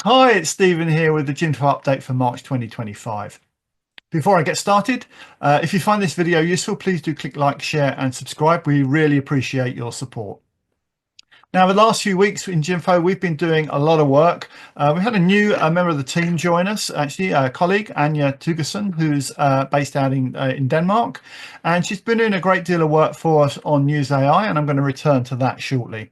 Hi, it's Stephen here with the Ginfo update for March 2025. Before I get started, if you find this video useful, please do click like, share and subscribe. We really appreciate your support. Now, the last few weeks in Ginfo, we've been doing a lot of work. We had a new member of the team join us, actually, a colleague, Anja Tugerson, who's based out in Denmark. And she's been doing a great deal of work for us on News AI, and I'm going to return to that shortly.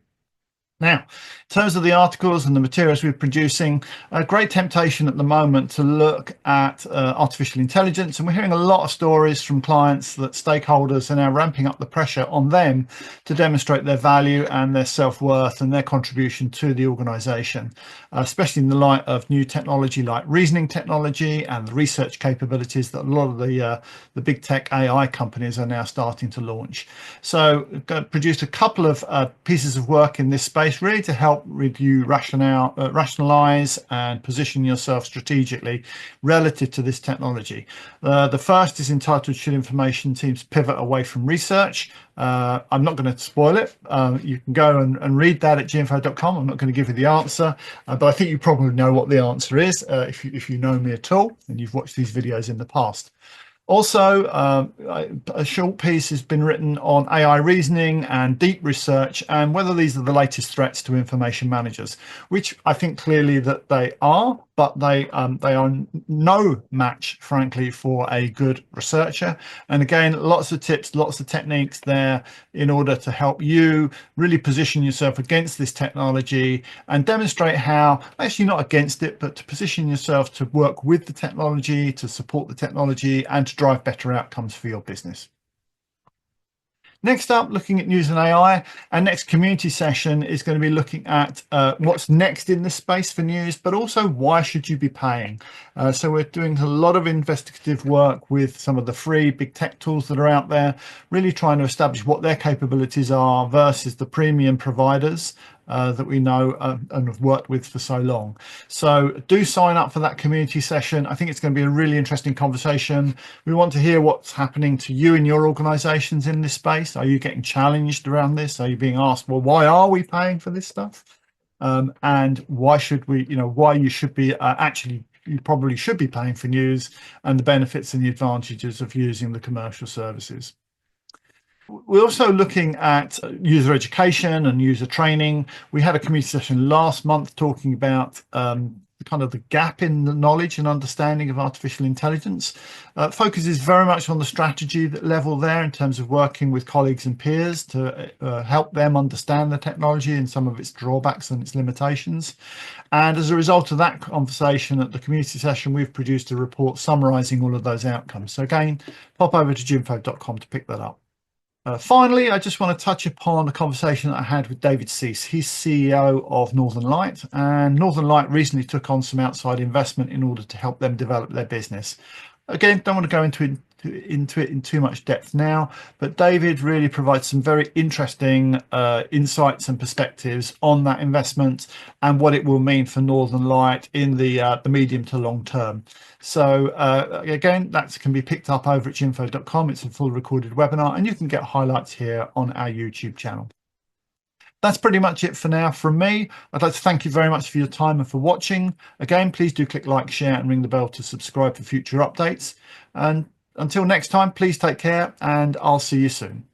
Now, in terms of the articles and the materials we're producing, a great temptation at the moment to look at artificial intelligence, and we're hearing a lot of stories from clients that stakeholders are now ramping up the pressure on them to demonstrate their value and their self-worth and their contribution to the organization, especially in the light of new technology like reasoning technology and the research capabilities that a lot of the big tech AI companies are now starting to launch. So we've produced a couple of pieces of work in this space, really to help with you rationalize and position yourself strategically relative to this technology. The first is entitled "Should Information Teams Pivot Away from Research?" I'm not going to spoil it. You can go and read that at ginfo.com. I'm not going to give you the answer, but I think you probably know what the answer is if you know me at all and you've watched these videos in the past. Also, a short piece has been written on AI reasoning and deep research and whether these are the latest threats to information managers, which I think clearly that they are, but they are no match, frankly, for a good researcher. And again, lots of tips, lots of techniques there in order to help you really position yourself against this technology and demonstrate how, actually not against it, but to position yourself to work with the technology, to support the technology, and to drive better outcomes for your business. Next up, looking at News and AI, our next community session is going to be looking at what's next in this space for news, but also why should you be paying? So we're doing a lot of investigative work with some of the free big tech tools that are out there, really trying to establish what their capabilities are versus the premium providers that we know and have worked with for so long. So do sign up for that community session. I think it's going to be a really interesting conversation. We want to hear what's happening to you in your organizations in this space. Are you getting challenged around this? Are you being asked, well, why are we paying for this stuff? And why should we, why you should be you probably should be paying for news, and the benefits and the advantages of using the commercial services. We're also looking at user education and user training. We had a community session last month talking about kind of the gap in the knowledge and understanding of artificial intelligence. Focus is very much on the strategy level there in terms of working with colleagues and peers to help them understand the technology and some of its drawbacks and its limitations. And as a result of that conversation at the community session, we've produced a report summarizing all of those outcomes. So again, pop over to ginfo.com to pick that up. Finally, I just want to touch upon a conversation that I had with David Cease. He's CEO of Northern Light, and Northern Light recently took on some outside investment in order to help them develop their business. Again, don't want to go into it in too much depth now, but David really provides some very interesting insights and perspectives on that investment and what it will mean for Northern Light in the medium to long term. So again, that can be picked up over at ginfo.com. It's a full recorded webinar, and you can get highlights here on our YouTube channel. That's pretty much it for now from me. I'd like to thank you very much for your time and for watching. Again, please do click like, share and ring the bell to subscribe for future updates. And until next time, please take care, and I'll see you soon.